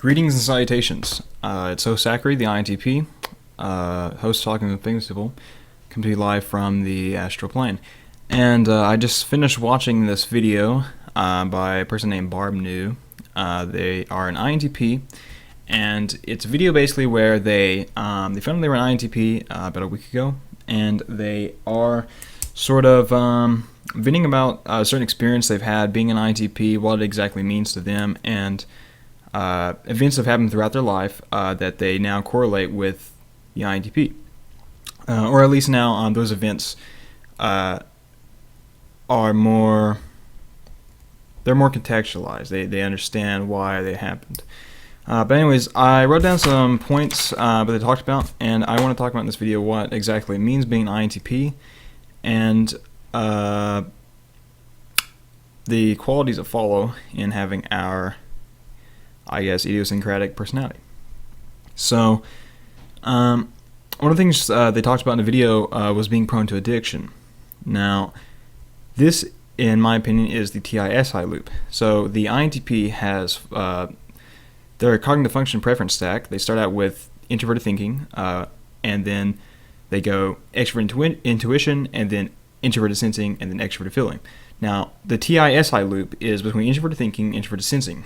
Greetings and salutations. It's host Zachary, the INTP, host talking with famous people, come to you live from the astral plane. And I just finished watching this video by a person named Barb New. They are an INTP, and it's a video basically where they found they were an INTP about a week ago, and they are sort of venting about a certain experience they've had being an INTP, what it exactly means to them, and events have happened throughout their life that they now correlate with the INTP. Or at least now those events are more contextualized. They understand why they happened. But anyways, I wrote down some points that they talked about, and I want to talk about in this video what exactly it means being an INTP, and the qualities that follow in having our, I guess, idiosyncratic personality. So, one of the things they talked about in the video was being prone to addiction. Now, this, in my opinion, is the TI-SI loop. So, the INTP has their cognitive function preference stack. They start out with introverted thinking, and then they go extroverted intuition, and then introverted sensing, and then extroverted feeling. Now, the TI-SI loop is between introverted thinking and introverted sensing.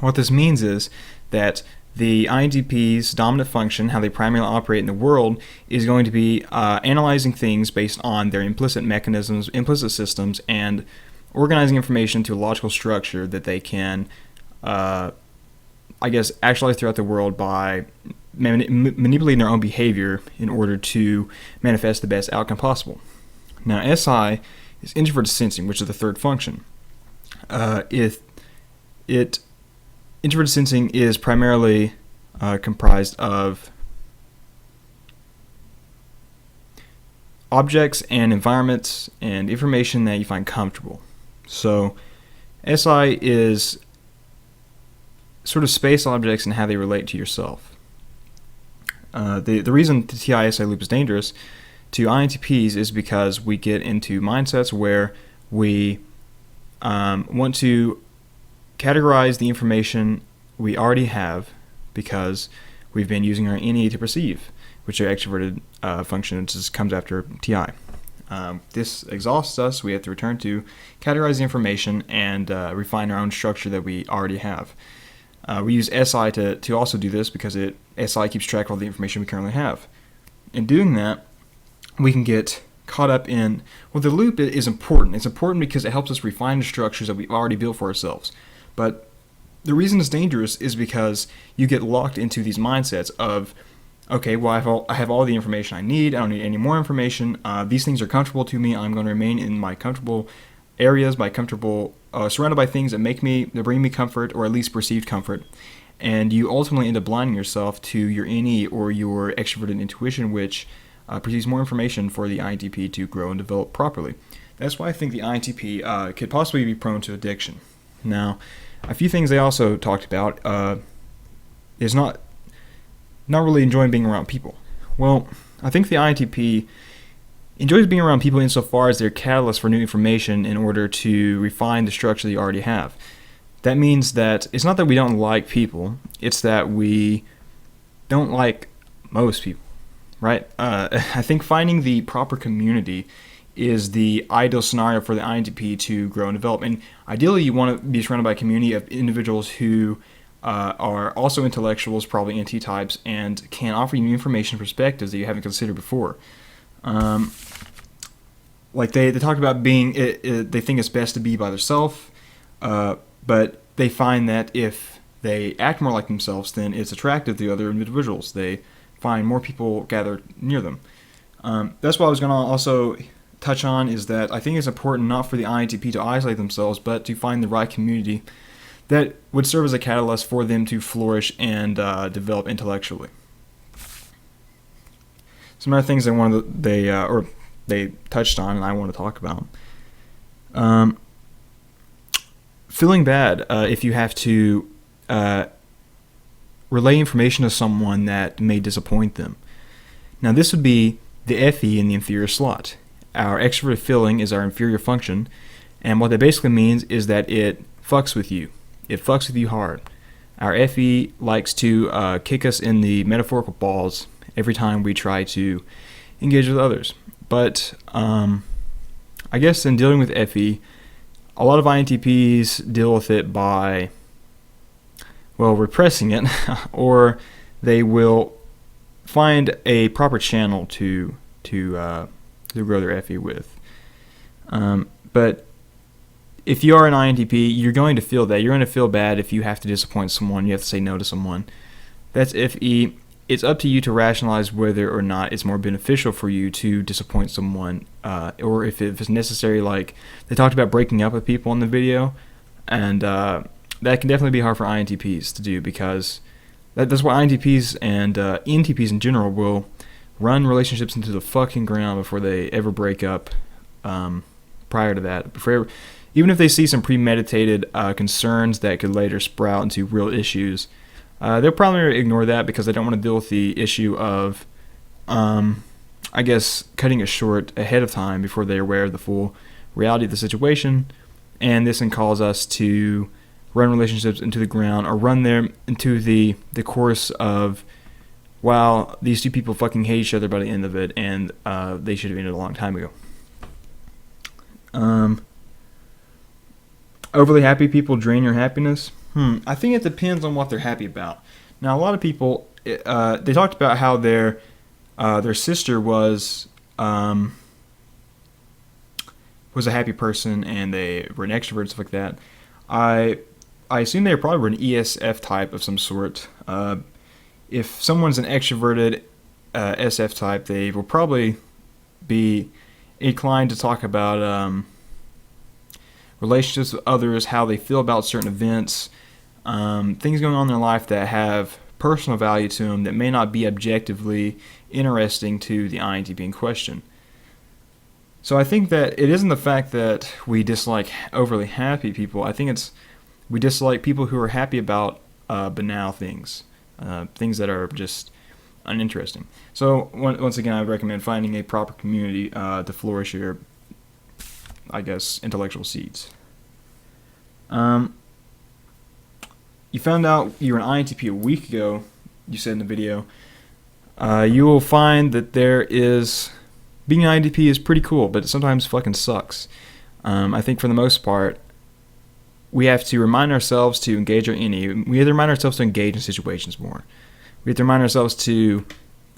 What this means is that the INTP's dominant function, how they primarily operate in the world, is going to be analyzing things based on their implicit mechanisms, implicit systems, and organizing information to a logical structure that they can, actualize throughout the world by manipulating their own behavior in order to manifest the best outcome possible. Now, SI is introverted sensing, which is the third function. Introverted sensing is primarily comprised of objects and environments and information that you find comfortable. So, SI is sort of space objects and how they relate to yourself. The reason the TI-SI loop is dangerous to INTPs is because we get into mindsets where we want to categorize the information we already have because we've been using our NE to perceive, which are extroverted function, which just comes after TI. This exhausts us. We have to return to categorize the information and refine our own structure that we already have. We use SI to also do this because SI keeps track of all the information we currently have. In doing that, we can get caught up in, the loop is important. It's important because it helps us refine the structures that we've already built for ourselves. But the reason it's dangerous is because you get locked into these mindsets of, okay, well, I have all the information I need. I don't need any more information. These things are comfortable to me. I'm going to remain in my comfortable areas, surrounded by things that bring me comfort, or at least perceived comfort. And you ultimately end up blinding yourself to your NE or your extroverted intuition, which produces more information for the INTP to grow and develop properly. That's why I think the INTP could possibly be prone to addiction. Now, a few things they also talked about is not really enjoying being around people. Well, I think the INTP enjoys being around people insofar as they're catalysts for new information in order to refine the structure that you already have. That means that it's not that we don't like people, it's that we don't like most people, right? I think finding the proper community is the ideal scenario for the INTP to grow and develop. And ideally, you want to be surrounded by a community of individuals who are also intellectuals, probably NT types, and can offer you new information and perspectives that you haven't considered before. Like they talked about being, they think it's best to be by themselves, but they find that if they act more like themselves, then it's attractive to other individuals. They find more people gather near them. That's what I was going to also touch on, is that I think it's important not for the INTP to isolate themselves, but to find the right community that would serve as a catalyst for them to flourish and develop intellectually. Some other things they touched on and I want to talk about. Feeling bad if you have to relay information to someone that may disappoint them. Now, this would be the FE in the inferior slot. Our extroverted feeling is our inferior function, and what that basically means is that it fucks with you. It fucks with you hard. Our FE likes to kick us in the metaphorical balls every time we try to engage with others. But I guess in dealing with FE, a lot of INTPs deal with it by, well, repressing it, or they will find a proper channel to grow their FE with. But if you are an INTP, you're going to feel that. You're going to feel bad if you have to disappoint someone, you have to say no to someone. That's FE. It's up to you to rationalize whether or not it's more beneficial for you to disappoint someone, or if it's necessary. Like, they talked about breaking up with people in the video, and that can definitely be hard for INTPs to do, because that's why INTPs and ENTPs in general will run relationships into the fucking ground before they ever break up. Prior to that, even if they see some premeditated concerns that could later sprout into real issues, they'll probably ignore that because they don't want to deal with the issue of, I guess, cutting it short ahead of time before they're aware of the full reality of the situation. And this can cause us to run relationships into the ground, or run them into the course of, wow, these two people fucking hate each other by the end of it, and they should have ended a long time ago. Overly happy people drain your happiness. I think it depends on what they're happy about. Now, a lot of people, they talked about how their sister was a happy person, and they were an extrovert, stuff like that. I assume they probably were an ESF type of some sort. If someone's an extroverted SF type, they will probably be inclined to talk about relationships with others, how they feel about certain events, things going on in their life that have personal value to them that may not be objectively interesting to the INTP in question. So I think that it isn't the fact that we dislike overly happy people. I think we dislike people who are happy about banal things, things that are just uninteresting. So once again, I would recommend finding a proper community to flourish your, I guess, intellectual seeds. You found out you're an INTP a week ago, you said in the video. You will find that being an INTP is pretty cool, but it sometimes fucking sucks. I think for the most part, we have to remind ourselves to engage our INE. We have to remind ourselves to engage in situations more. We have to remind ourselves to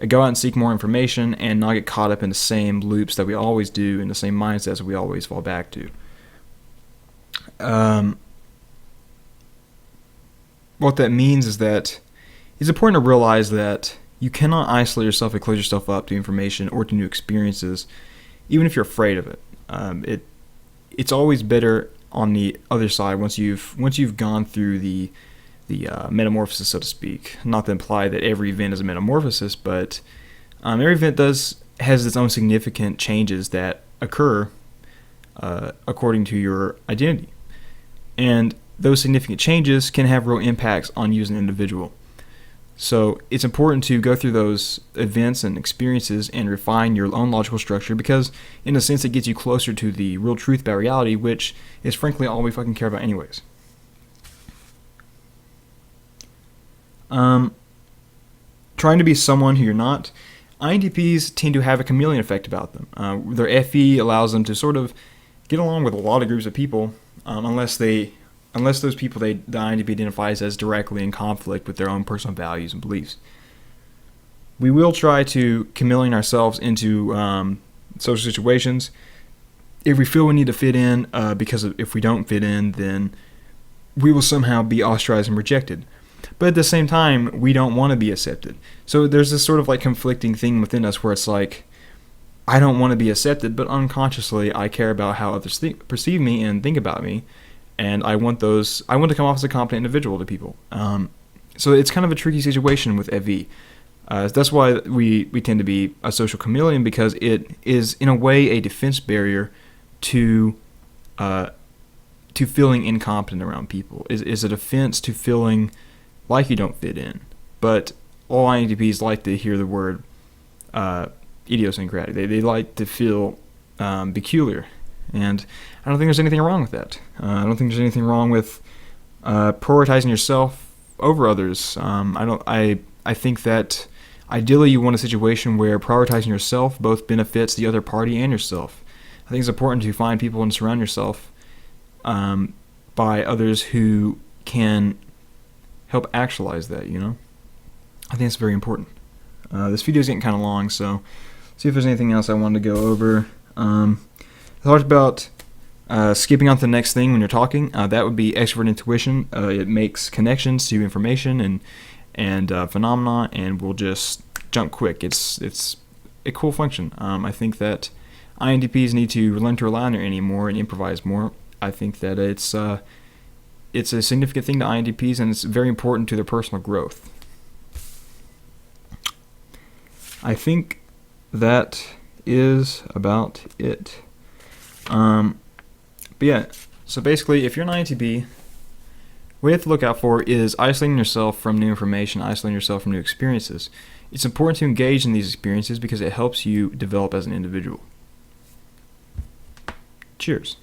go out and seek more information and not get caught up in the same loops that we always do, and the same mindsets that we always fall back to. What that means is that it's important to realize that you cannot isolate yourself and close yourself up to information or to new experiences, even if you're afraid of it. It's always better on the other side once you've gone through the metamorphosis, so to speak. Not to imply that every event is a metamorphosis, but every event has its own significant changes that occur according to your identity. And those significant changes can have real impacts on you as an individual. So it's important to go through those events and experiences and refine your own logical structure, because in a sense it gets you closer to the real truth about reality, which is frankly all we fucking care about anyways. Trying to be someone who you're not. INTPs tend to have a chameleon effect about them. Their FE allows them to sort of get along with a lot of groups of people, unless those people the INTP identifies as directly in conflict with their own personal values and beliefs. We will try to chameleon ourselves into social situations if we feel we need to fit in, because if we don't fit in, then we will somehow be ostracized and rejected. But at the same time, we don't want to be accepted. So there's this sort of like conflicting thing within us where it's like, I don't want to be accepted, but unconsciously I care about how others perceive me and think about me. And I want to come off as a competent individual to people. So it's kind of a tricky situation with FE. That's why we tend to be a social chameleon, because it is in a way a defense barrier to feeling incompetent around people. Is a defense to feeling like you don't fit in. But all INTPs like to hear the word idiosyncratic. They like to feel peculiar. And I don't think there's anything wrong with that. I don't think there's anything wrong with prioritizing yourself over others. I think that ideally you want a situation where prioritizing yourself both benefits the other party and yourself. I think it's important to find people and surround yourself by others who can help actualize that, I think it's very important. This video is getting kind of long, so see if there's anything else I wanted to go over. I talked about skipping on to the next thing when you're talking. That would be extrovert intuition. It makes connections to information and phenomena, and will just jump quick. It's a cool function. I think that INTPs need to learn to rely on their anymore and improvise more. I think that it's a significant thing to INTPs, and it's very important to their personal growth. I think that is about it. But yeah, so basically, if you're an INTP, what you have to look out for is isolating yourself from new information, isolating yourself from new experiences. It's important to engage in these experiences because it helps you develop as an individual. Cheers.